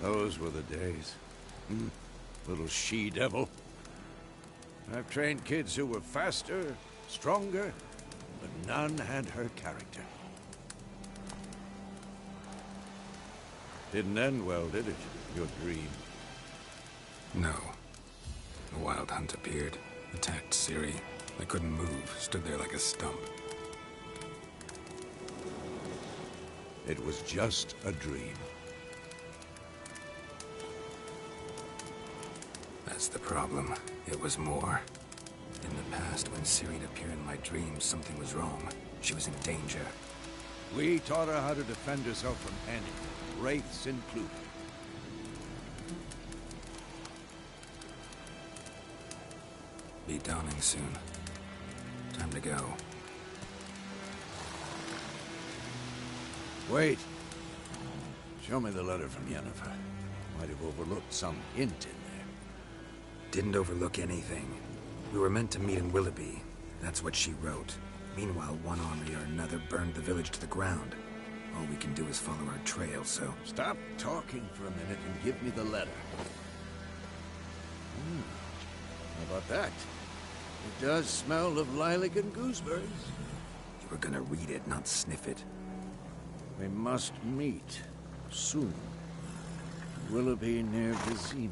Those were the days. Little she-devil. I've trained kids who were faster, stronger, but none had her character. Didn't end well, did it? Your dream? No. The Wild Hunt appeared, attacked Ciri. I couldn't move, stood there like a stump. It was just a dream. That's the problem. It was more. In the past, when Ciri'd appear in my dreams, something was wrong. She was in danger. We taught her how to defend herself from anything, wraiths included. Be dawning soon. Time to go. Wait. Show me the letter from Yennefer. Might have overlooked some hint in there. Didn't overlook anything. We were meant to meet in Willoughby. That's what she wrote. Meanwhile, one army or another burned the village to the ground. All we can do is follow our trail, so... Stop talking for a minute and give me the letter. How about that? It does smell of lilac and gooseberries. You were gonna read it, not sniff it. We must meet. Soon. Willoughby near Vizima.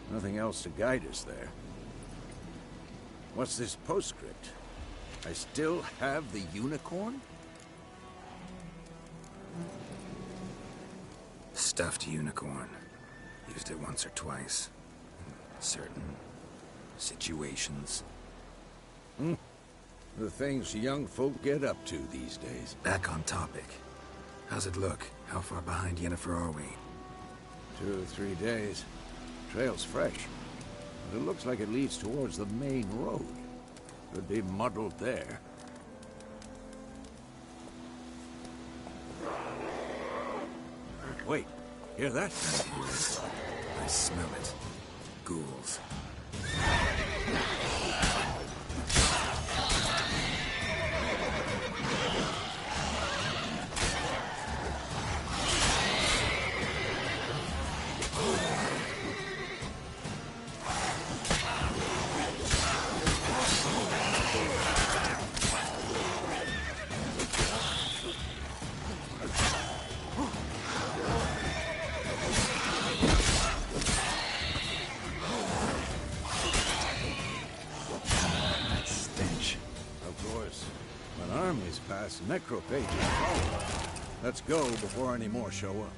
Nothing else to guide us there. What's this postscript? I still have the unicorn? Stuffed unicorn. Used it once or twice. In certain situations. The things young folk get up to these days. Back on topic. How's it look? How far behind Yennefer are we? 2 or 3 days. Trail's fresh. But it looks like it leads towards the main road. Could be muddled there. Wait, hear that? I hear it. I smell it. Ghouls. Necropages follow. Let's go before any more show up.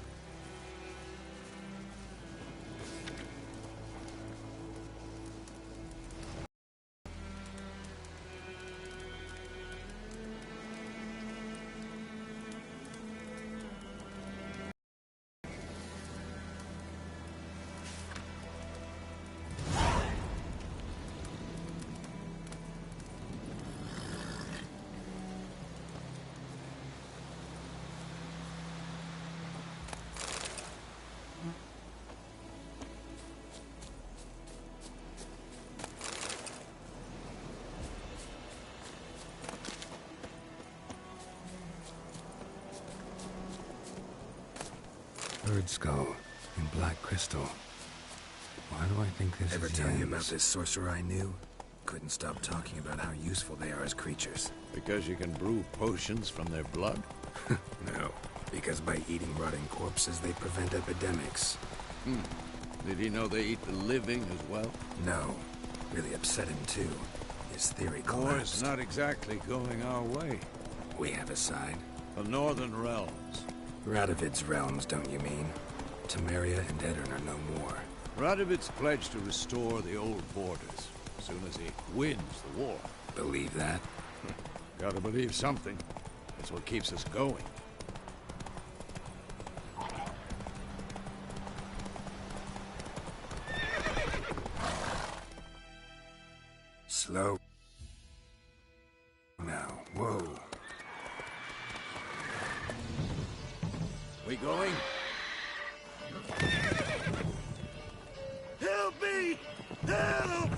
Bird skull and black crystal. Why do I think this Ever is tell you Yen's? about this sorcerer I knew? Couldn't stop talking about how useful they are as creatures. Because you can brew potions from their blood? No, because by eating rotting corpses, they prevent epidemics. Did he know they eat the living as well? No, really upset him too. His theory War's collapsed. not exactly going our way. We have a side. The Northern Realms. Radovid's realms, don't you mean? Temeria and Edirn are no more. Radovid's pledged to restore the old borders as soon as he wins the war. Believe that? Gotta believe something. That's what keeps us going. Slow. Now, whoa. We going? Help me! Help!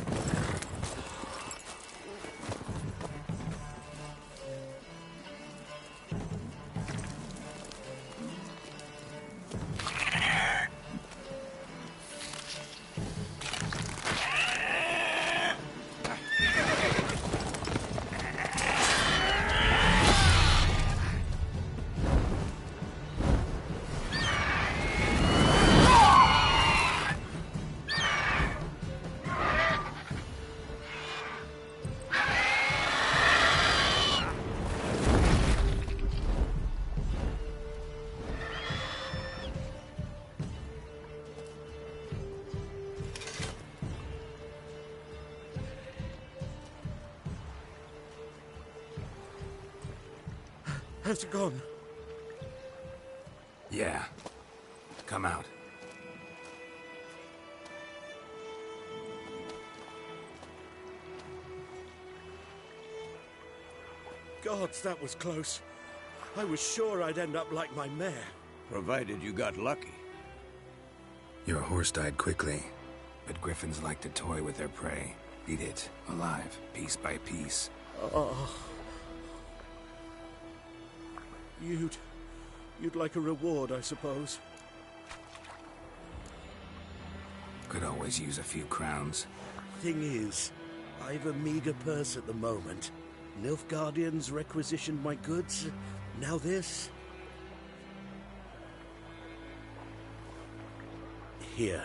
Has it gone? Yeah. Come out. Gods, that was close. I was sure I'd end up like my mare. Provided you got lucky. Your horse died quickly, but griffins like to toy with their prey. Eat it, alive, piece by piece. Oh. You'd like a reward, I suppose. Could always use a few crowns. Thing is, I've a meager purse at the moment. Nilfgaardians requisitioned my goods. Now this. Here.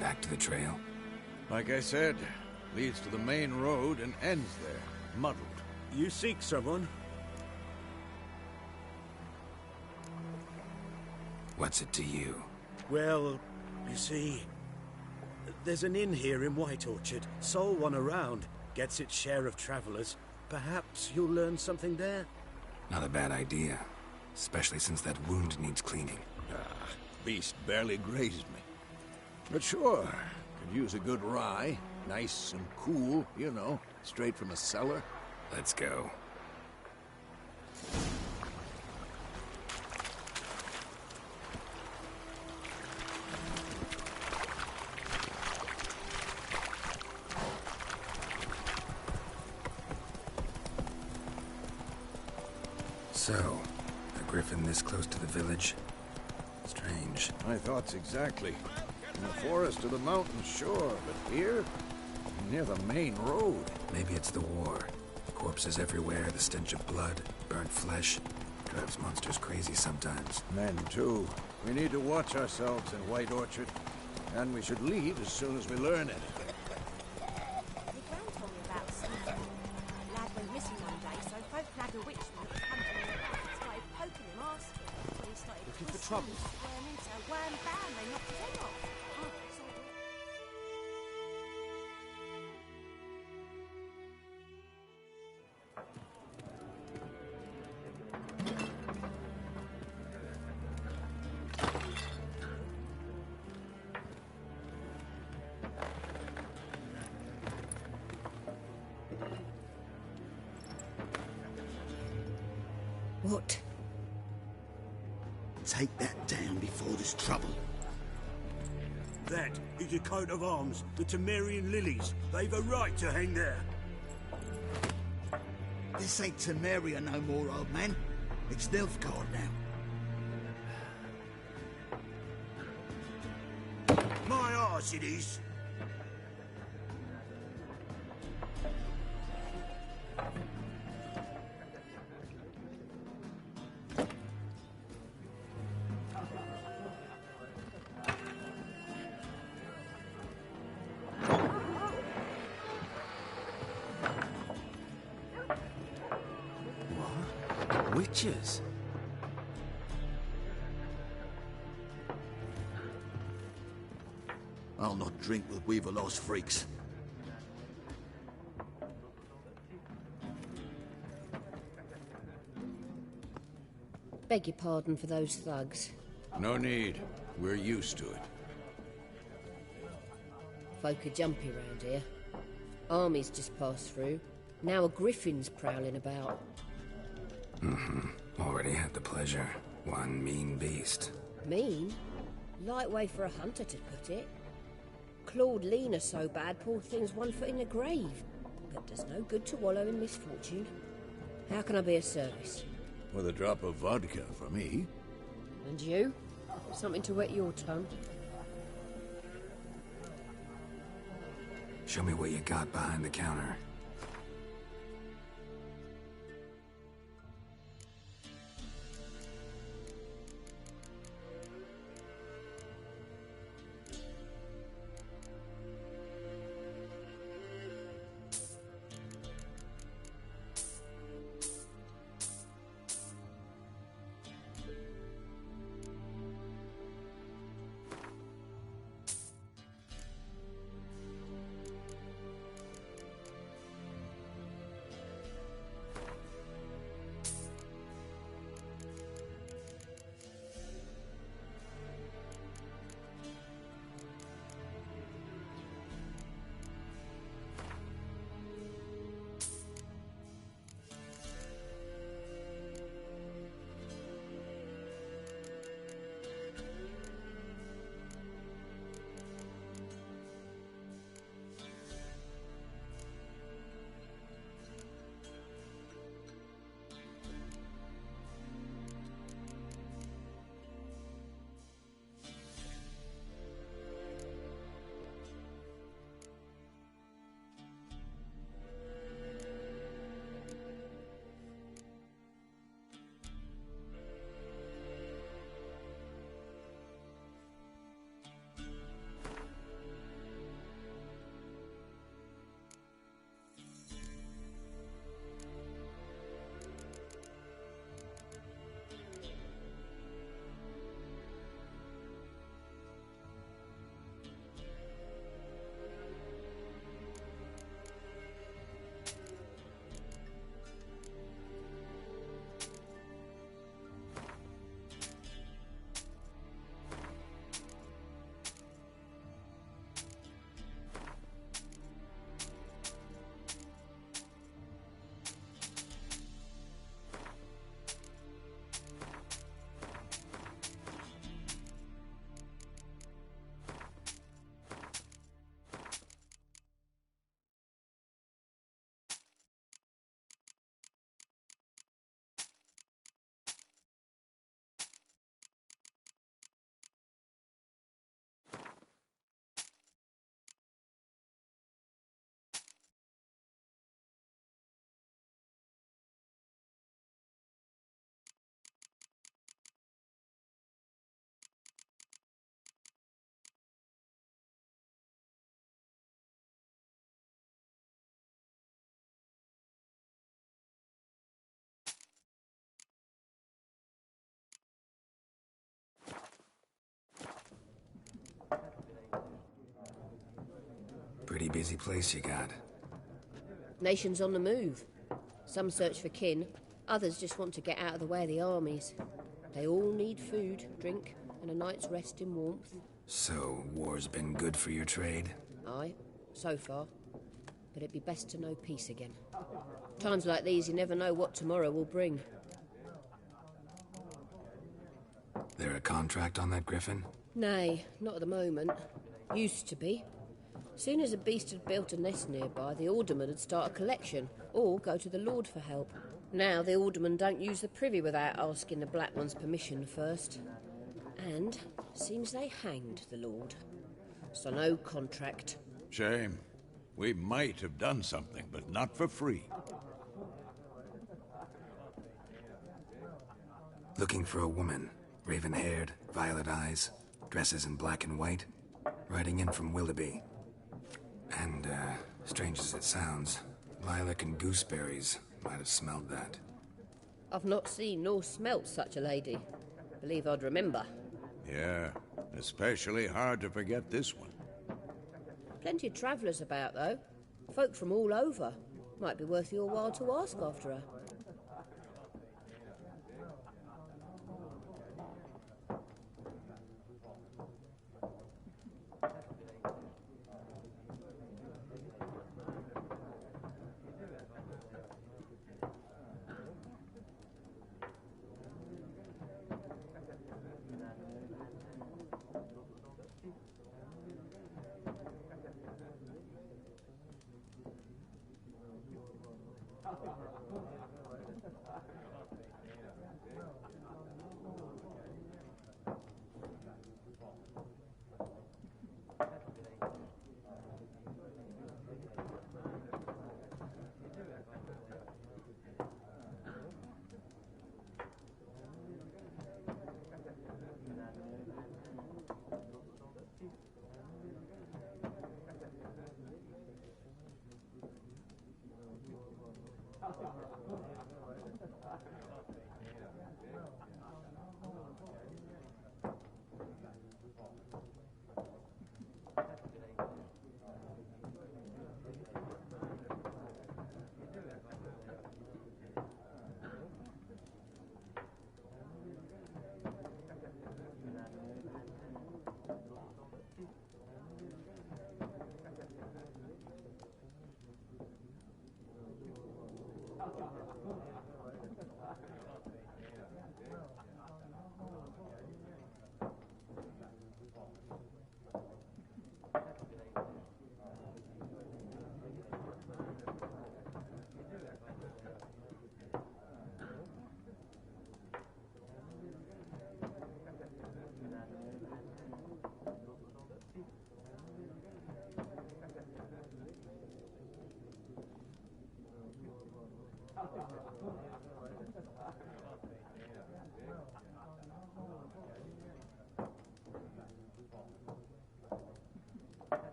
Back to the trail. Like I said, leads to the main road and ends there, muddled. You seek someone? What's it to you? Well, you see, there's an inn here in White Orchard. Sole one around. Gets its share of travelers. Perhaps you'll learn something there? Not a bad idea. Especially since that wound needs cleaning. Beast barely grazed me. But sure, could use a good rye. Nice and cool, you know, straight from a cellar. Let's go. So, a griffin this close to the village? Strange. My thoughts exactly. In the forest or the mountains, sure, but here? Near the main road. Maybe it's the war. Corpses everywhere, the stench of blood, burnt flesh. Drives monsters crazy sometimes. Men, too. We need to watch ourselves in White Orchard. And we should leave as soon as we learn anything. The Grand told me about something. A lad went missing one day, so folk nagged a witch would come to him about and started poking him, asking. When he started Looking for twisting trouble? and squirming, so wham bam, they knocked his head off. Oh, sorry. What? Take that down before there's trouble. That is a coat of arms, the Temerian lilies. They've a right to hang there. This ain't Temeria no more, old man. It's Nilfgaard now. My arse it is. Witches? I'll not drink with Weaverlost freaks. Beg your pardon for those thugs. No need. We're used to it. Folk are jumpy round here. Armies just passed through. Now a griffin's prowling about. Already had the pleasure. One mean beast. Mean? Light way for a hunter to put it. Clawed Lena so bad, poor thing's 1 foot in the grave. But does no good to wallow in misfortune. How can I be of service? With a drop of vodka for me. And you? Something to wet your tongue? Show me what you got behind the counter. Pretty busy place you got. Nations on the move. Some search for kin, others just want to get out of the way of the armies. They all need food, drink, and a night's rest in warmth. So, war's been good for your trade? Aye, so far. But it'd be best to know peace again. Times like these, you never know what tomorrow will bring. There a contract on that griffin? Nay, not at the moment. Used to be. Soon as a beast had built a nest nearby, the alderman would start a collection, or go to the Lord for help. Now the aldermen don't use the privy without asking the Black One's permission first. And seems they hanged the Lord. So no contract. Shame. We might have done something, but not for free. Looking for a woman. Raven-haired, violet eyes, dresses in black and white. Riding in from Willoughby. And, strange as it sounds, lilac and gooseberries might have smelled that. I've not seen nor smelt such a lady. Believe I'd remember. Yeah, especially hard to forget this one. Plenty of travellers about, though. Folk from all over. Might be worth your while to ask after her.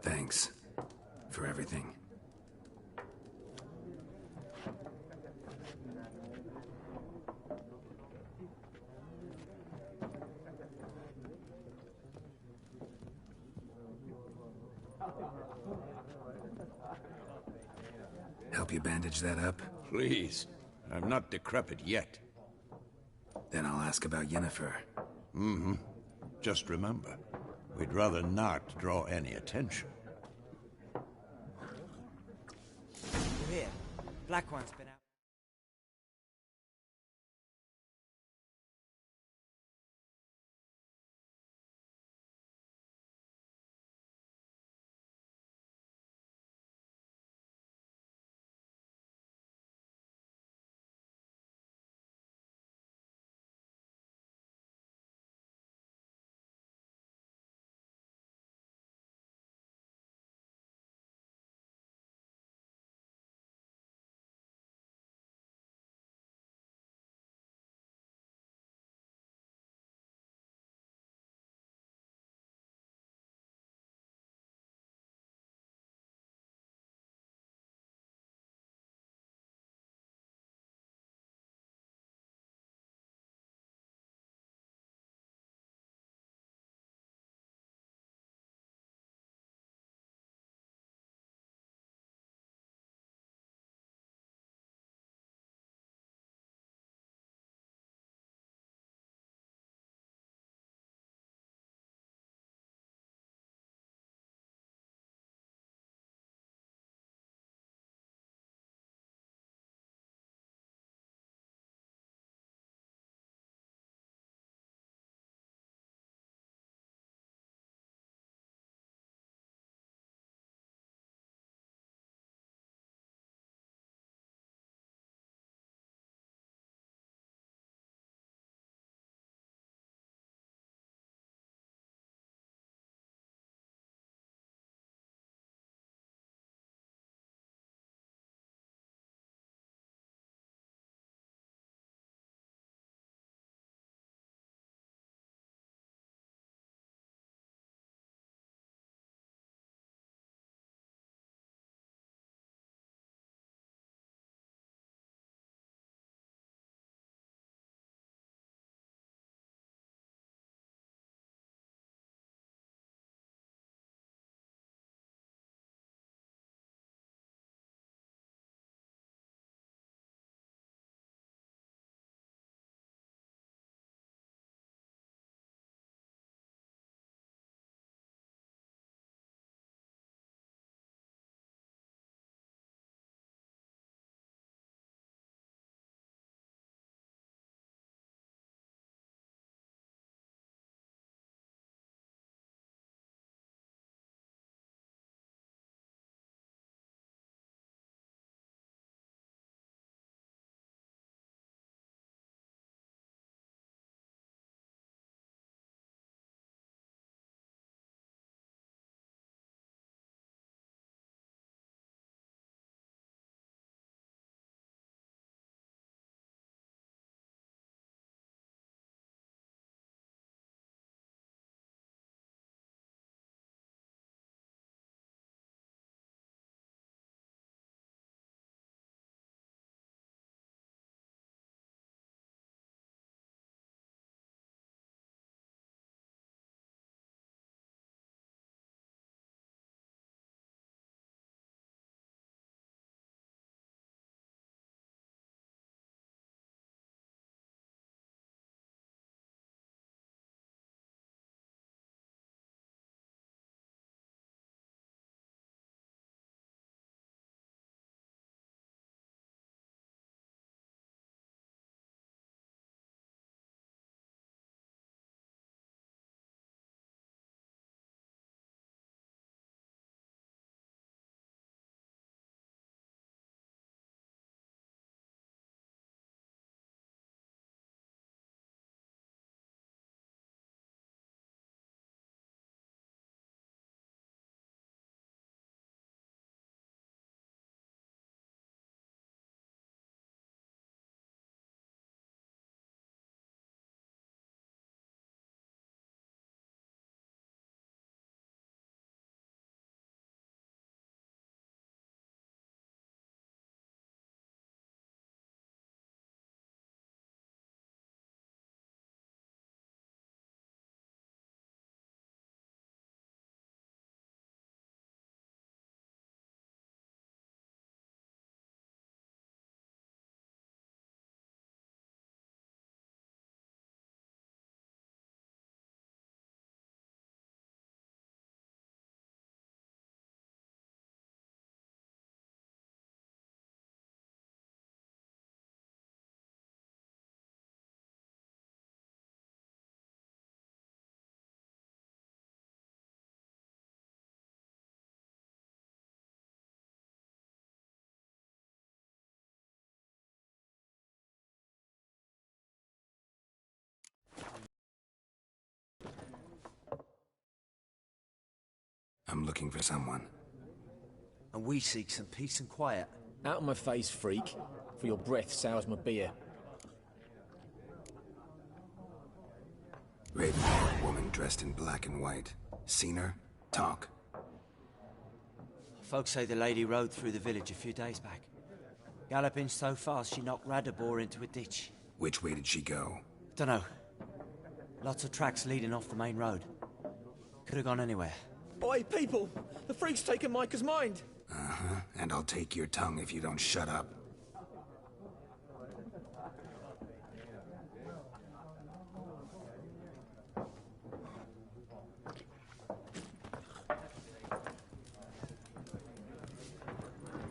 Thanks for everything. Help you bandage that up? Please. I'm not decrepit yet. Then I'll ask about Yennefer. Mm-hmm. Just remember, we'd rather not draw any attention. You're here. Black One's been out. I'm looking for someone. And we seek some peace and quiet. Out of my face, freak. For your breath sours my beer. Raven-haired woman dressed in black and white. Seen her? Talk. Folks say the lady rode through the village a few days back. Galloping so fast she knocked Radabor into a ditch. Which way did she go? Dunno. Lots of tracks leading off the main road. Could have gone anywhere. Oi, people! The freak's taken Micah's mind! Uh-huh. And I'll take your tongue if you don't shut up.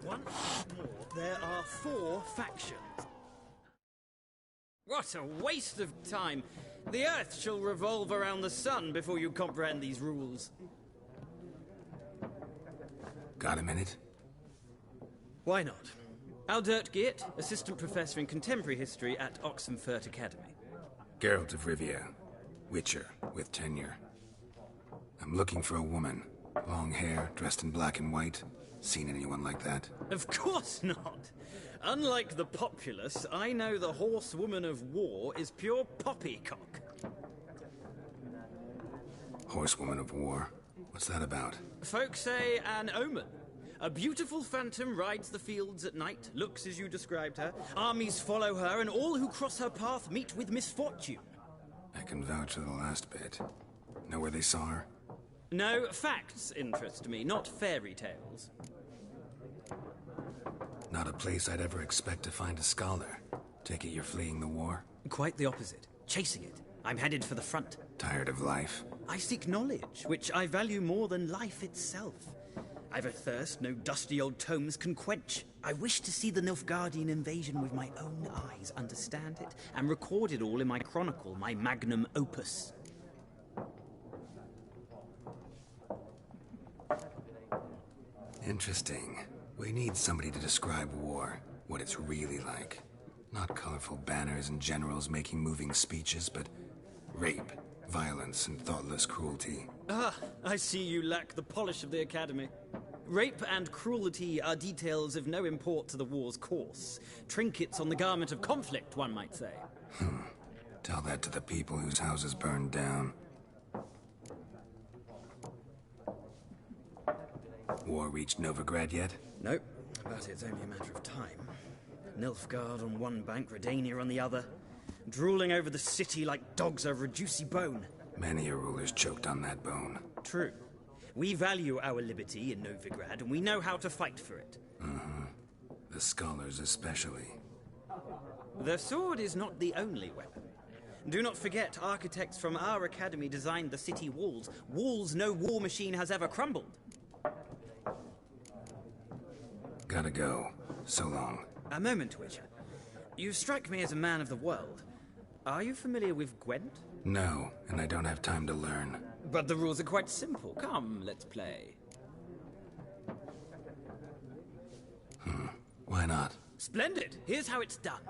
Once more, there are 4 factions. What a waste of time! The Earth shall revolve around the sun before you comprehend these rules. Got a minute? Why not? Aldert Geert, Assistant Professor in Contemporary History at Oxenfurt Academy. Geralt of Rivia. Witcher, with tenure. I'm looking for a woman. Long hair, dressed in black and white. Seen anyone like that? Of course not! Unlike the populace, I know the horsewoman of war is pure poppycock. Horsewoman of war? What's that about? Folks say an omen. A beautiful phantom rides the fields at night, looks as you described her. Armies follow her, and all who cross her path meet with misfortune. I can vouch for the last bit. Know where they saw her? No, facts interest me, not fairy tales. Not a place I'd ever expect to find a scholar. Take it you're fleeing the war? Quite the opposite. Chasing it. I'm headed for the front. Tired of life? I seek knowledge, which I value more than life itself. I've a thirst no dusty old tomes can quench. I wish to see the Nilfgaardian invasion with my own eyes, understand it, and record it all in my chronicle, my magnum opus. Interesting. We need somebody to describe war, what it's really like. Not colorful banners and generals making moving speeches, but rape, violence, and thoughtless cruelty. Ah, I see you lack the polish of the Academy. Rape and cruelty are details of no import to the war's course. Trinkets on the garment of conflict, one might say. Tell that to the people whose houses burned down. War reached Novigrad yet? Nope, but it's only a matter of time. Nilfgaard on one bank, Redania on the other, drooling over the city like dogs over a juicy bone. Many a ruler's choked on that bone. True. We value our liberty in Novigrad, and we know how to fight for it. The scholars especially. The sword is not the only weapon. Do not forget, architects from our academy designed the city walls. Walls no war machine has ever crumbled. Gotta go. So long. A moment, Witcher. You strike me as a man of the world. Are you familiar with Gwent? No, and I don't have time to learn. But the rules are quite simple. Come, let's play. Why not? Splendid! Here's how it's done.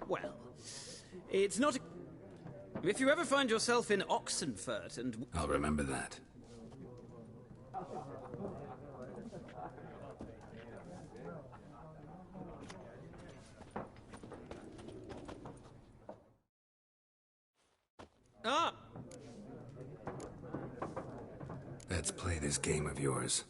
Well, it's not a... If you ever find yourself in Oxenfurt and... I'll remember that. Ah! Let's play this game of yours.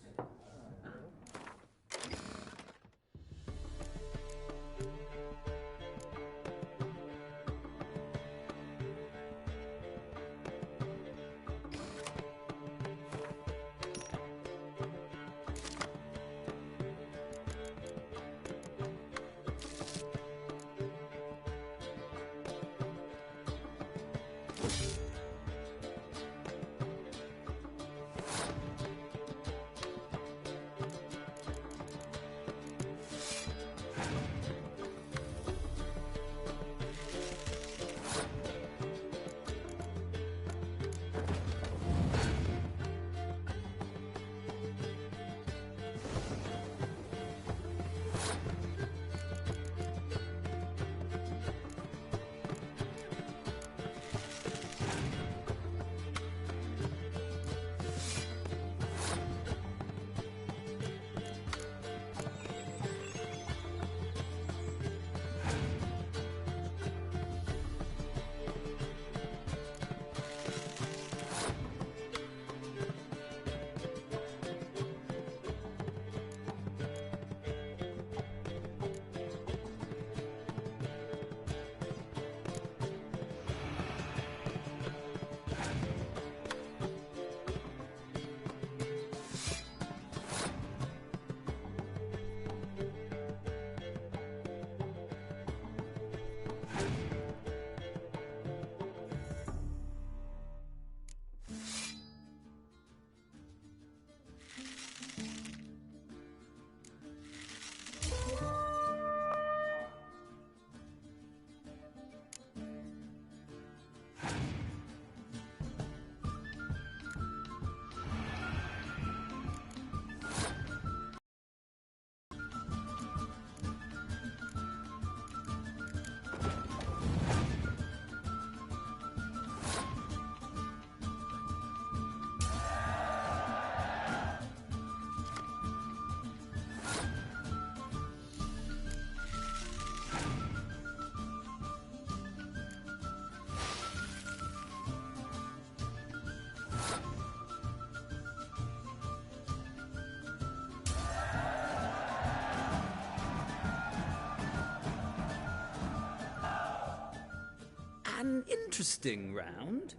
An interesting round.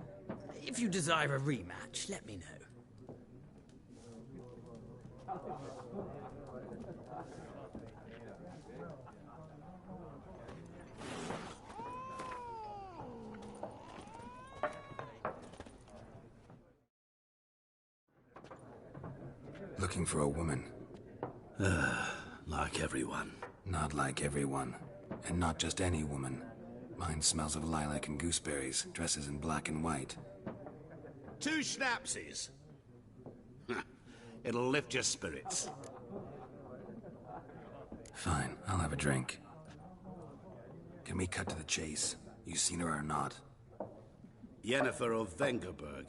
If you desire a rematch, let me know. Looking for a woman. Like everyone. Not like everyone. And not just any woman. Mine smells of lilac and gooseberries, dresses in black and white. 2 schnapsies. It'll lift your spirits. Fine, I'll have a drink. Can we cut to the chase? You seen her or not? Yennefer of Vengerberg.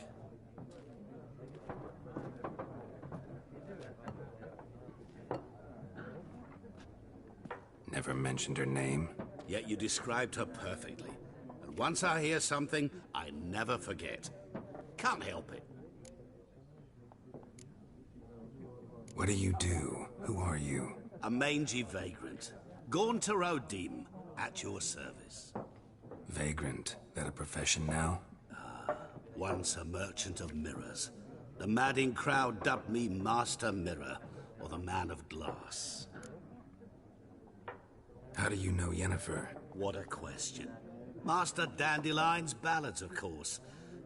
Never mentioned her name. Yet you described her perfectly. And once I hear something, I never forget. Can't help it. What do you do? Who are you? A mangy vagrant. Gaunter O'Dim, at your service. Vagrant. That a profession now? Once a merchant of mirrors. The madding crowd dubbed me Master Mirror, or the Man of Glass. How do you know Yennefer? What a question. Master Dandelion's ballads, of course.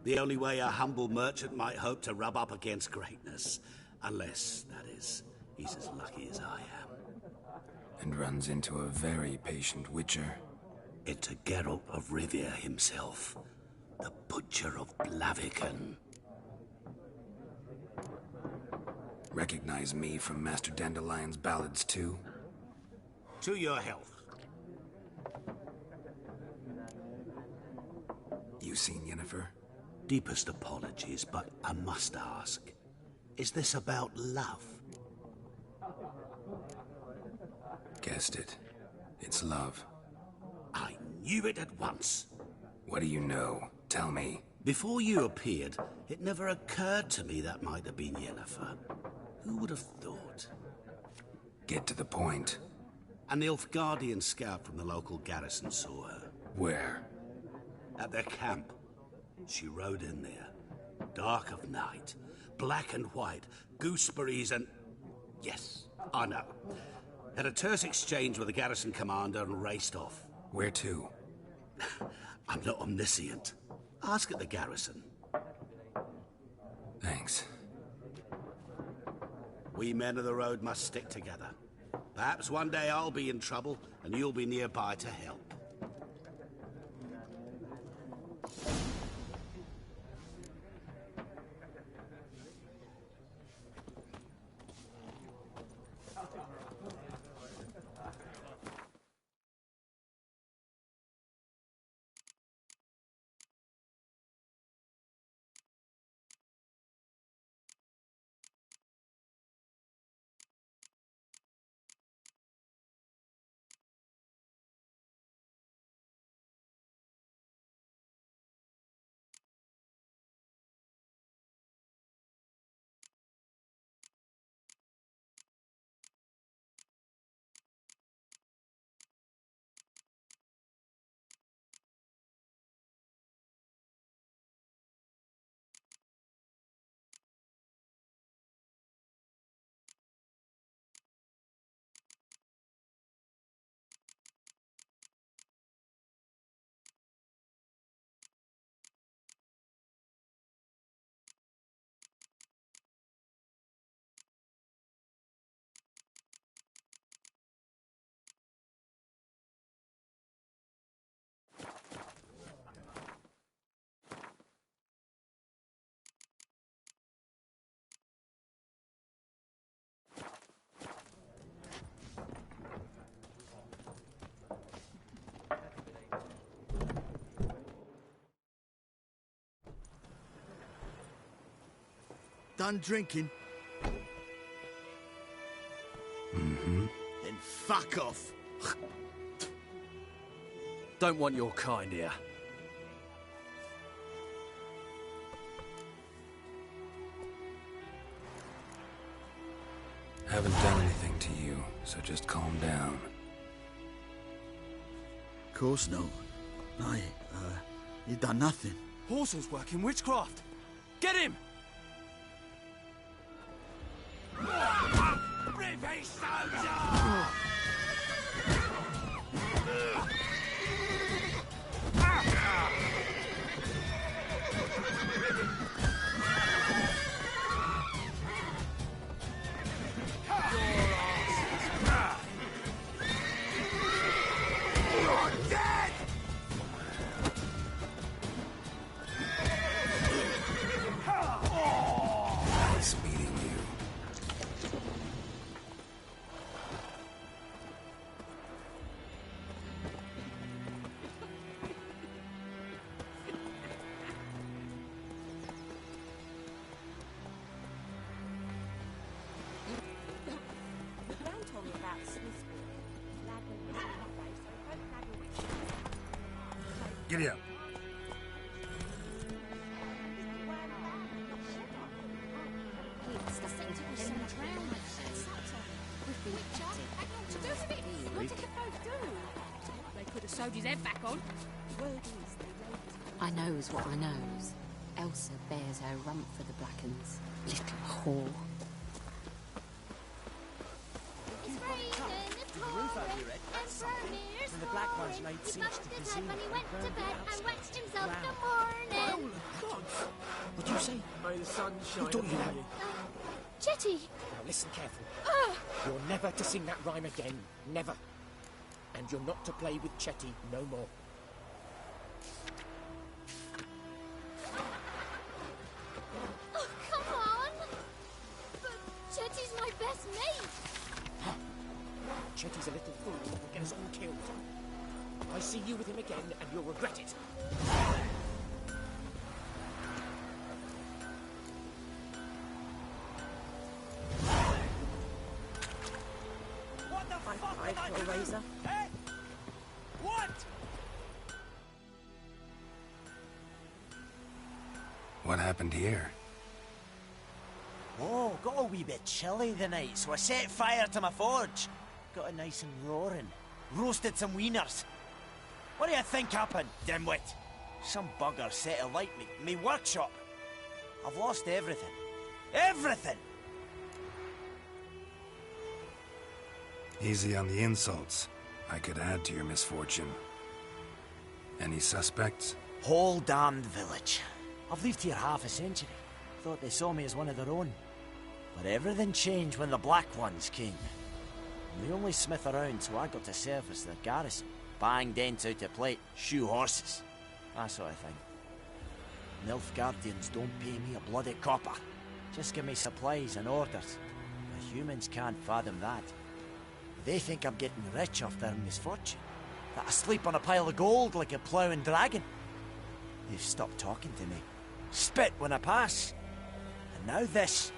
The only way a humble merchant might hope to rub up against greatness. Unless, that is, he's as lucky as I am. And runs into a very patient witcher. Into Geralt of Rivia himself. The Butcher of Blaviken. Recognize me from Master Dandelion's ballads, too? To your health. you seen Yennefer? Deepest apologies, but I must ask. Is this about love? Guessed it. It's love. I knew it at once. What do you know? Tell me. Before you appeared, it never occurred to me that might have been Yennefer. Who would have thought? Get to the point. An Nilfgaardian scout from the local garrison saw her. Where? At their camp. She rode in there. Dark of night. Black and white. Gooseberries and... Yes, I know. Had a terse exchange with the garrison commander and raced off. Where to? I'm not omniscient. Ask at the garrison. Thanks. We men of the road must stick together. Perhaps one day I'll be in trouble and you'll be nearby to help. Done drinking? Mm-hmm. Then fuck off. Don't want your kind here. Haven't done anything to you, so just calm down. Of course not. You done nothing. Horsel's working witchcraft. Get him! Revenge soldier! Nice meeting you. Gran told me about Smithsburg. Lad went missing one day, so folk had a witch. Giddy up. It's the thing to be so drowned. We've been chatting. To do with it? What did the folk do? They could have sewed his head back on. Word is, they laid I knows what I knows. Elsa bears her rump for the Blackens. Little whore. And the Black Ones laid siege to the casino. When he went to bed and wetched himself in the morning. What'd you say? May the sun shine Who taught you that? Chetty! Now listen carefully. You're never to sing that rhyme again. Never. And you're not to play with Chetty no more. Oh, come on! But Chetty's my best mate! Chetty's a little fool who will get us all killed. I see you with him again and you'll regret it. razor. Hey! What? What happened here? Oh, got a wee bit chilly the night, so I set fire to my forge. Got it nice and roaring. Roasted some wieners. What do you think happened, dimwit? Some bugger set alight me workshop. I've lost everything. Everything! Easy on the insults. I could add to your misfortune. Any suspects? Whole damned village. I've lived here half a century. Thought they saw me as one of their own. But everything changed when the Black Ones came. I'm the only smith around, so I got to service their garrison. Bang dents out of plate, shoe horses. That sort of thing. Nilfgaardians don't pay me a bloody copper. Just give me supplies and orders. The humans can't fathom that. They think I'm getting rich off their misfortune. That I sleep on a pile of gold like a ploughing dragon. They've stopped talking to me. Spit when I pass. And now this.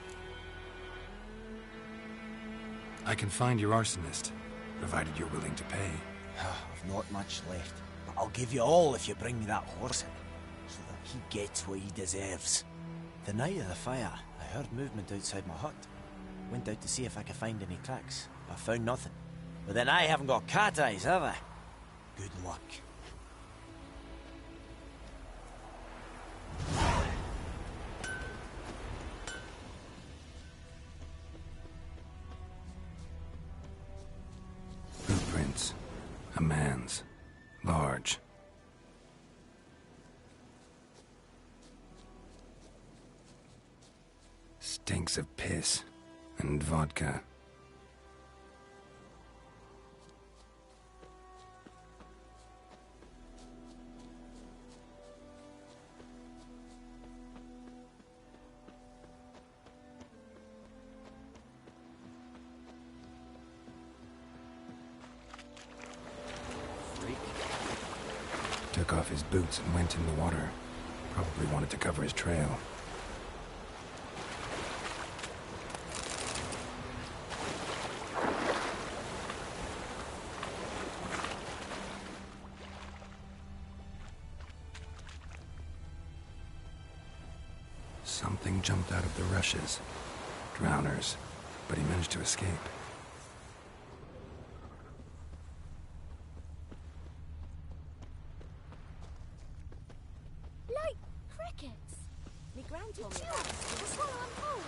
I can find your arsonist, provided you're willing to pay. I've not much left, but I'll give you all if you bring me that horse in, so that he gets what he deserves. The night of the fire, I heard movement outside my hut. Went out to see if I could find any tracks, but I found nothing. But then I haven't got cat eyes, have I? Good luck. Footprints. A man's. Large. Stinks of piss and vodka. Took off his boots and went in the water. Probably wanted to cover his trail. Something jumped out of the rushes. Drowners. But he managed to escape. Like crickets. Me gran told me about it. We'll swallow them whole.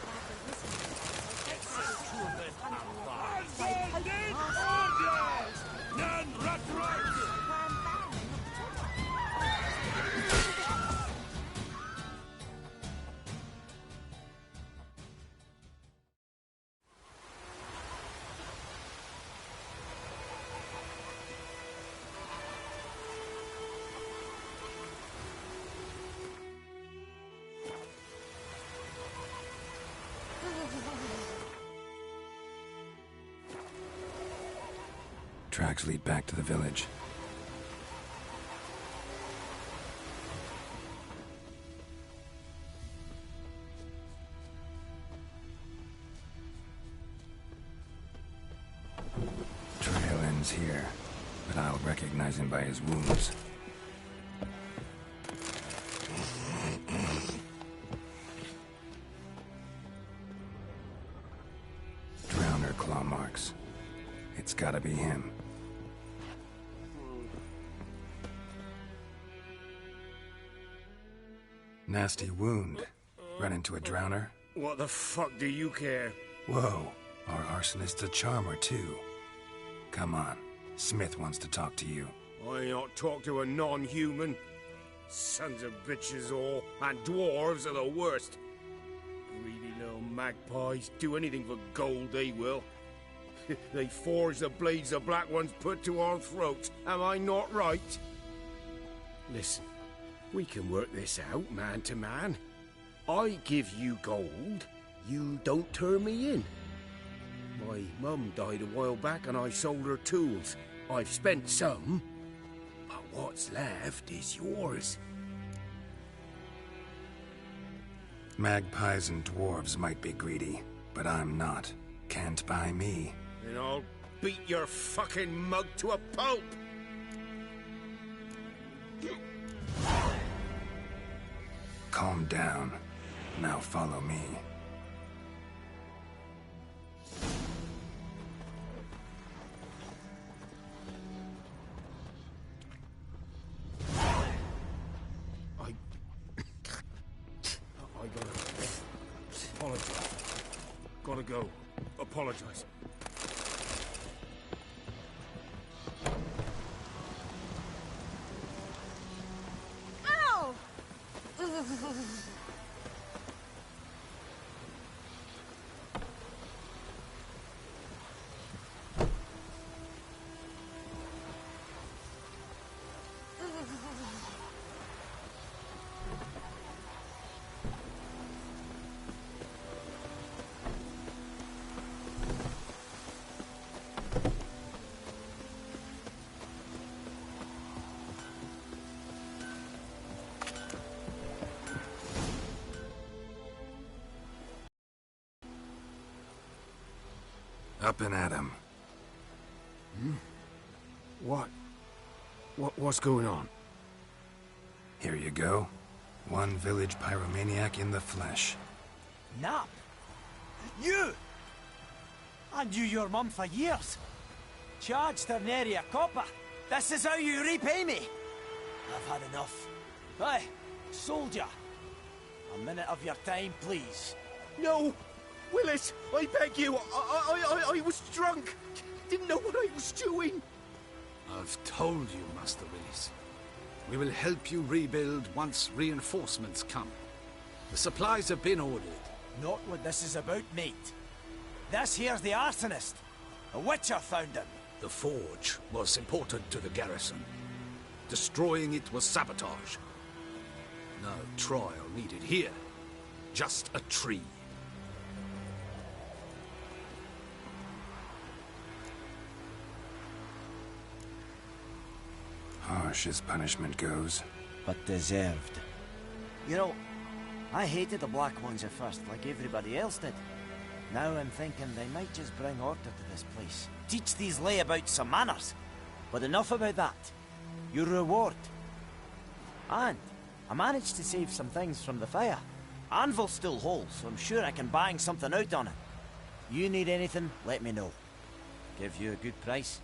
Tracks lead back to the village. Trail ends here, but I'll recognize him by his wounds. Drowner claw marks. It's gotta be him. Nasty wound. Run into a drowner? What the fuck do you care? Whoa, our arsonist's a charmer too. Come on, Smith wants to talk to you. I ain't not talk to a non-human. Sons of bitches all, and dwarves are the worst. Greedy little magpies, do anything for gold they will. They forge the blades the Black Ones put to our throats, am I not right? Listen, we can work this out man to man. I give you gold, you don't turn me in. My mum died a while back and I sold her tools. I've spent some, but what's left is yours. Magpies and dwarves might be greedy, but I'm not. Can't buy me. And I'll beat your fucking mug to a pulp! Calm down. Now follow me. I gotta apologize. Gotta go. Apologize. Ow! Up and at 'em. What's going on? Here you go. One village pyromaniac in the flesh. Nap? You? I knew your mum for years. Charged her nary a copper. This is how you repay me. I've had enough. Hey, soldier. A minute of your time, please. No! Willis, I beg you! I was drunk! Didn't know what I was doing! I've told you, Master Willis. We will help you rebuild once reinforcements come. The supplies have been ordered. Not what this is about, mate. This here's the arsonist. A witcher found him. The forge was important to the garrison. Destroying it was sabotage. No trial needed here. Just a tree. Harsh as punishment goes. But deserved. You know, I hated the Black Ones at first, like everybody else did. Now I'm thinking they might just bring order to this place. Teach these layabouts some manners. But enough about that. Your reward. And I managed to save some things from the fire. Anvil's still whole, so I'm sure I can bang something out on it. You need anything, let me know. Give you a good price.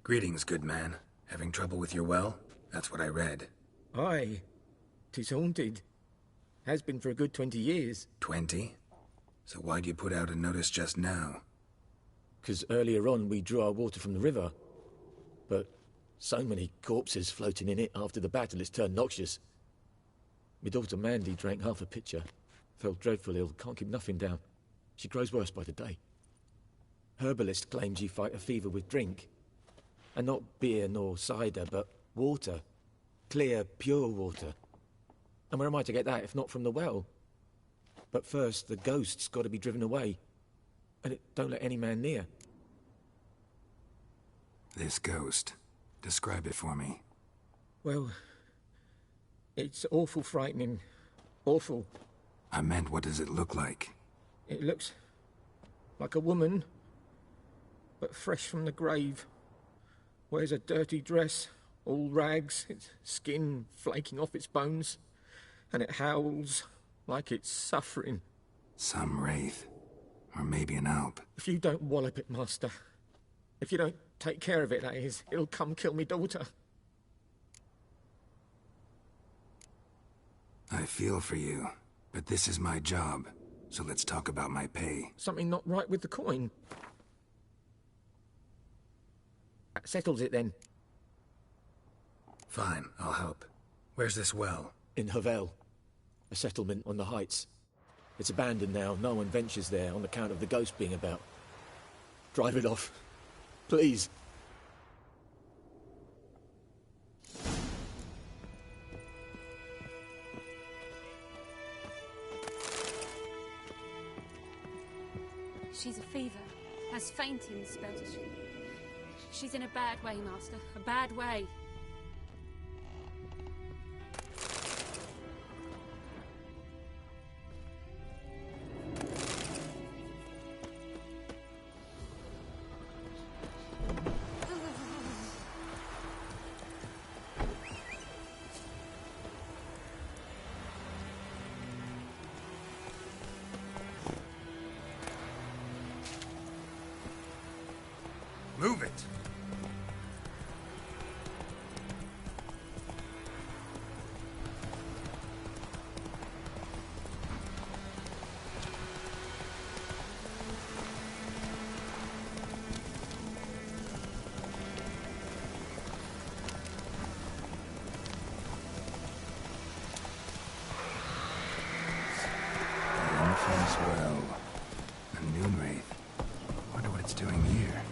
Greetings, good man. Having trouble with your well? That's what I read. Aye. 'Tis haunted. Has been for a good 20 years. 20? So why'd you put out a notice just now? 'Cause earlier on we drew our water from the river. But so many corpses floating in it after the battle it's turned noxious. My daughter Mandy drank half a pitcher. Fell dreadful ill, can't keep nothing down. She grows worse by the day. Herbalist claims you fight a fever with drink. And not beer nor cider, but water. Clear, pure water. And where am I to get that if not from the well? But first, the ghost's got to be driven away. And it don't let any man near. This ghost. Describe it for me. Well, it's awful frightening. Awful. I meant, what does it look like? It looks like a woman but fresh from the grave. Wears a dirty dress, all rags, its skin flaking off its bones, and it howls like it's suffering. Some wraith. Or maybe an alp. If you don't wallop it, Master, if you don't take care of it, that is, it'll come kill me daughter. I feel for you, but this is my job, so let's talk about my pay. Something not right with the coin. That settles it then. Fine, I'll help. Where's this well? In Havel, a settlement on the heights. It's abandoned now. No one ventures there on account of the ghost being about. Drive it off. Please. She's a fever. Has fainting spells. She's in a bad way, Master. A bad way. Move it! Infamous well. A noon wraith. Wonder what it's doing here.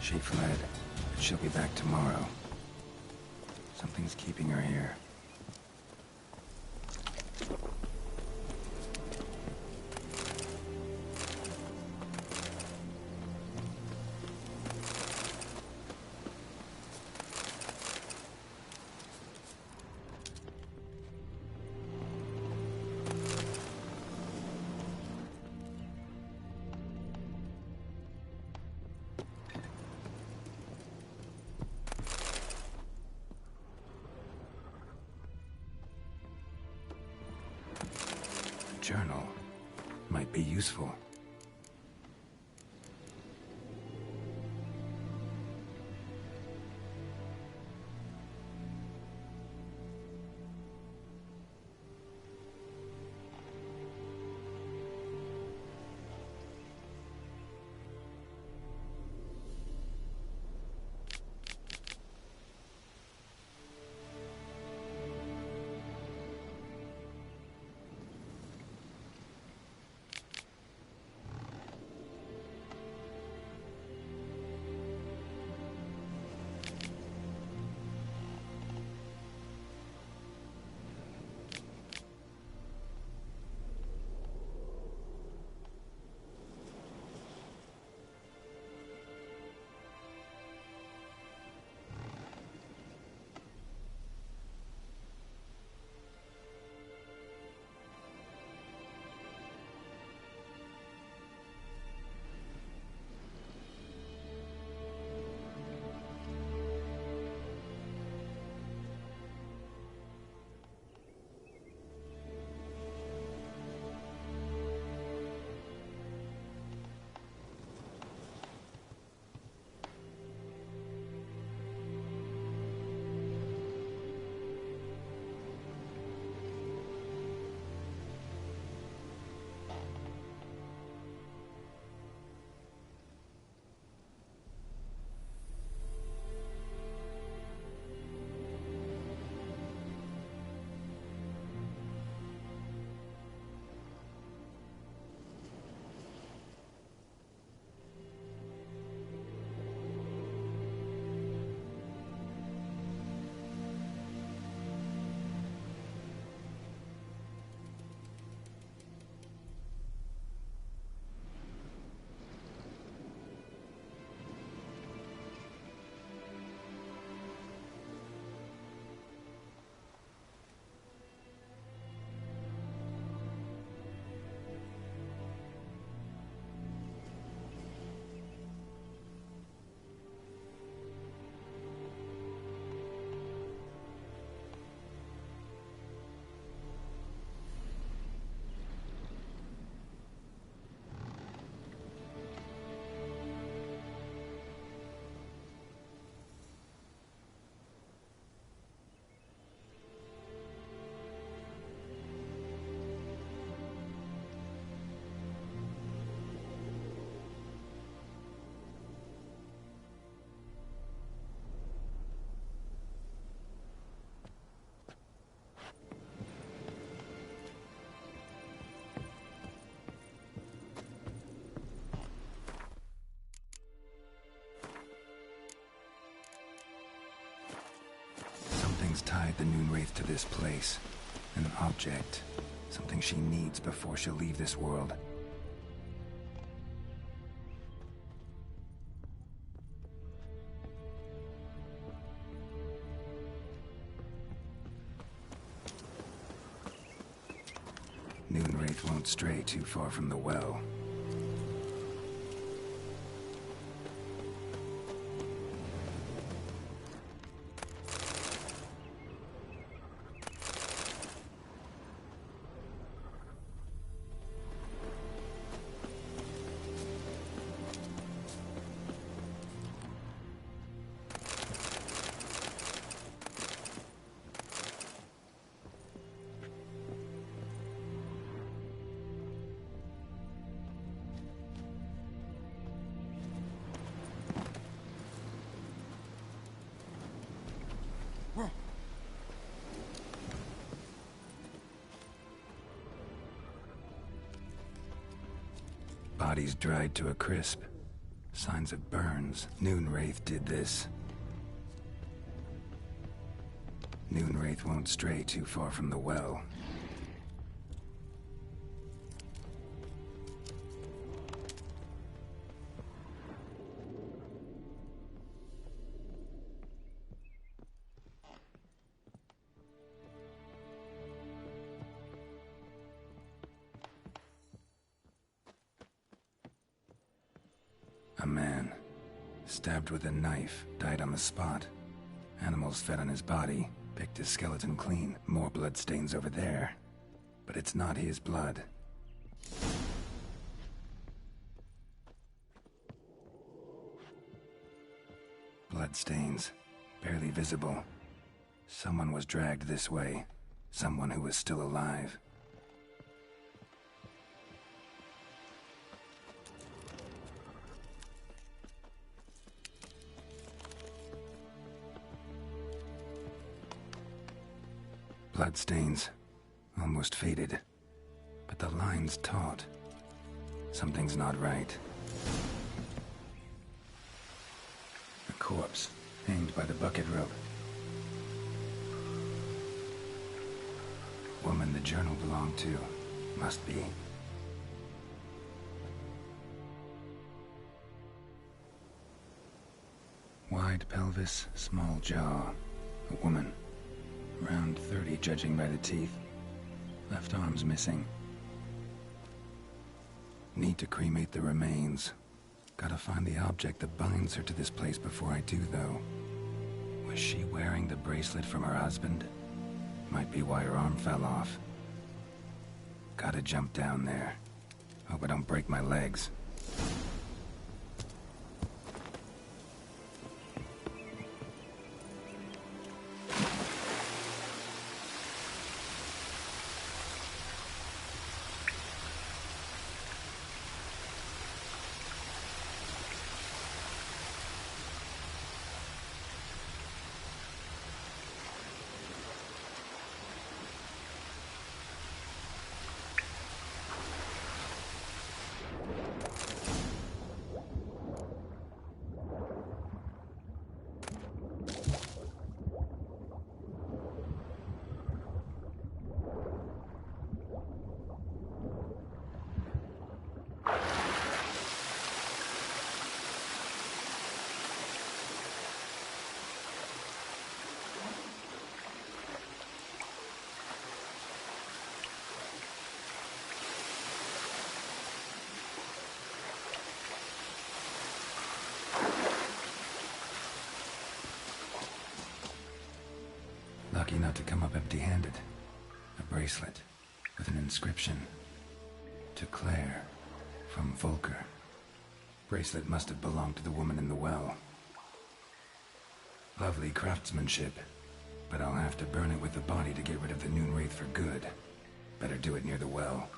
She fled, but she'll be back tomorrow. Something's keeping her here. Journal might be useful. Something's tied the Noonwraith to this place. An object. Something she needs before she'll leave this world. Noonwraith won't stray too far from the well. Bodies dried to a crisp. Signs of burns. Noonwraith did this. Noonwraith won't stray too far from the well. A man, stabbed with a knife, died on the spot. Animals fed on his body, picked his skeleton clean. More bloodstains over there. But it's not his blood. Bloodstains, barely visible. Someone was dragged this way. Someone who was still alive. Bloodstains, almost faded, but the line's taut. Something's not right. A corpse, hanged by the bucket rope. Woman the journal belonged to, must be. Wide pelvis, small jaw. A woman. Around 30, judging by the teeth. Left arm's missing. Need to cremate the remains. Gotta find the object that binds her to this place before I do, though. Was she wearing the bracelet from her husband? Might be why her arm fell off. Gotta jump down there. Hope I don't break my legs. Lucky not to come up empty-handed. A bracelet with an inscription. To Claire, from Volker. Bracelet must have belonged to the woman in the well. Lovely craftsmanship, but I'll have to burn it with the body to get rid of the Noonwraith for good. Better do it near the well.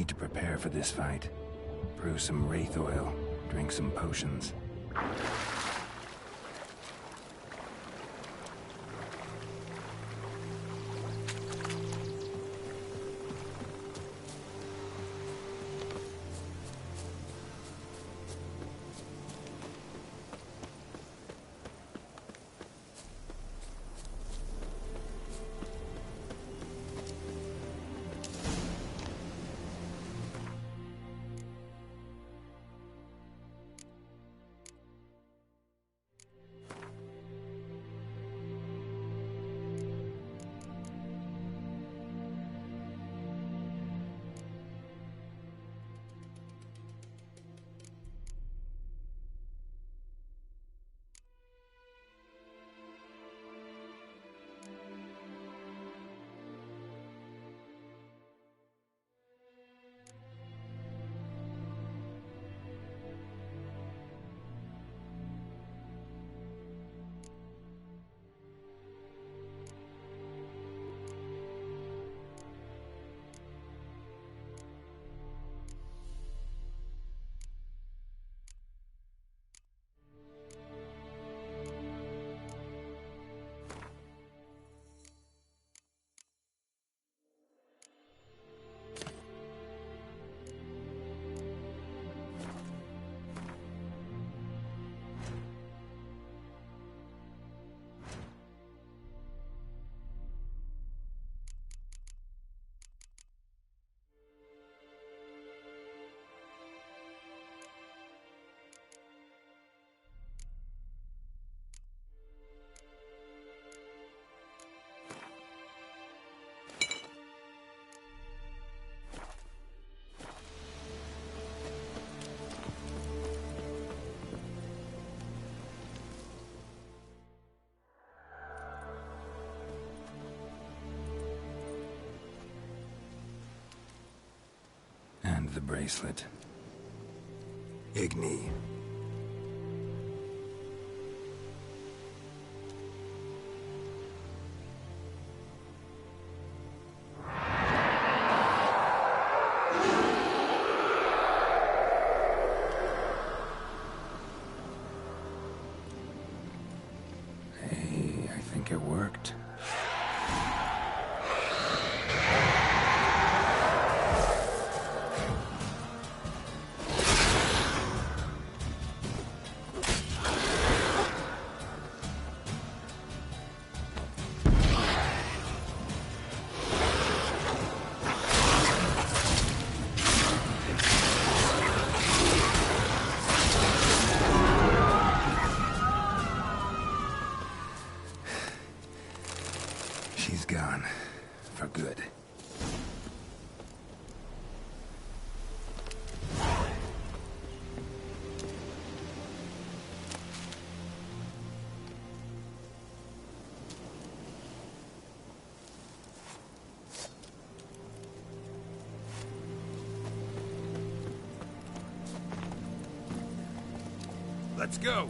need to prepare for this fight. Brew some wraith oil, drink some potions. And the bracelet. Igni. Hey, I think it worked. She's gone. For good. Let's go!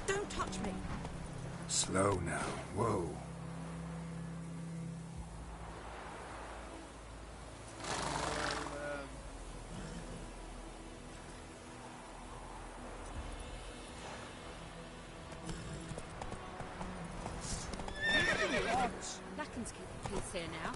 Don't touch me! Slow now. Whoa. Lacken's keeping peace here now.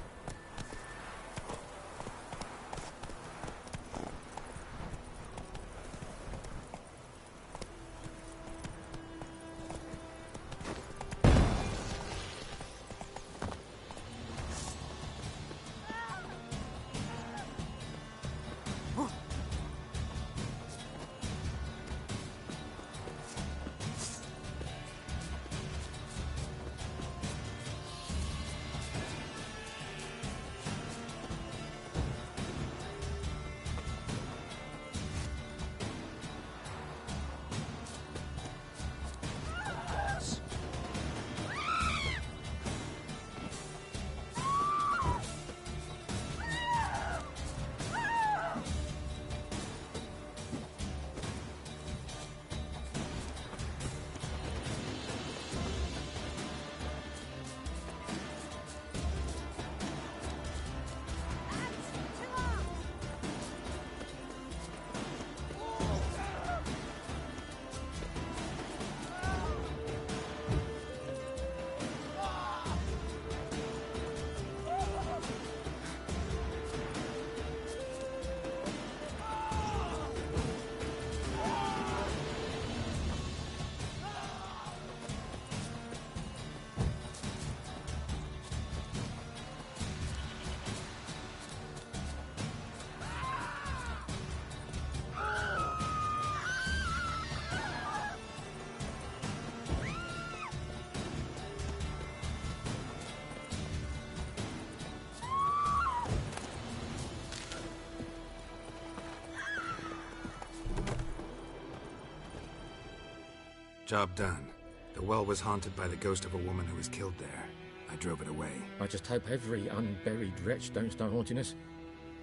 Job done. The well was haunted by the ghost of a woman who was killed there. I drove it away. I just hope every unburied wretch don't start haunting us.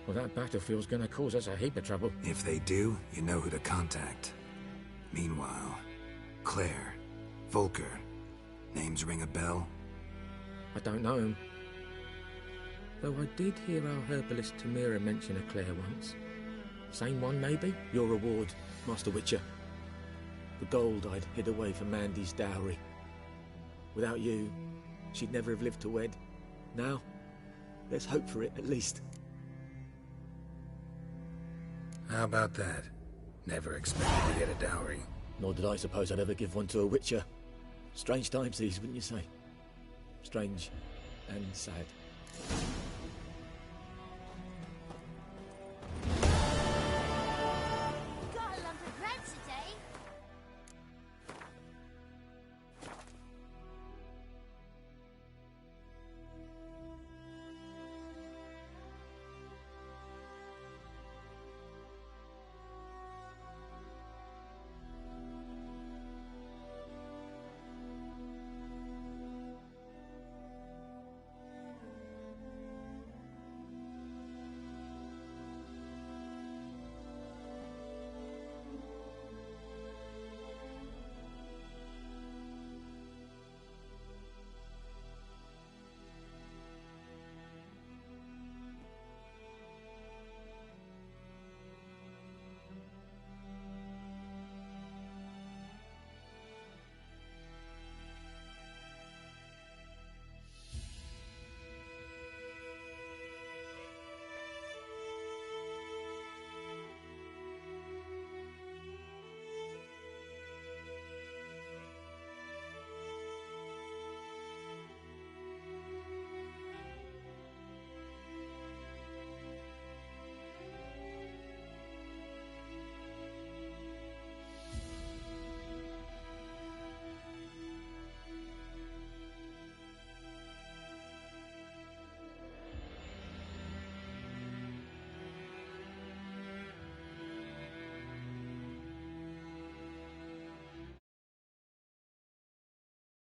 Well, that battlefield's gonna cause us a heap of trouble. If they do, you know who to contact. Meanwhile, Claire, Volker, names ring a bell? I don't know him. Though I did hear our herbalist Tamira mention a Claire once. Same one, maybe? Your reward, Master Witcher. The gold I'd hid away for Mandy's dowry. Without you, she'd never have lived to wed. Now, let's hope for it, at least. How about that? Never expected to get a dowry. Nor did I suppose I'd ever give one to a Witcher. Strange times these, wouldn't you say? Strange and sad.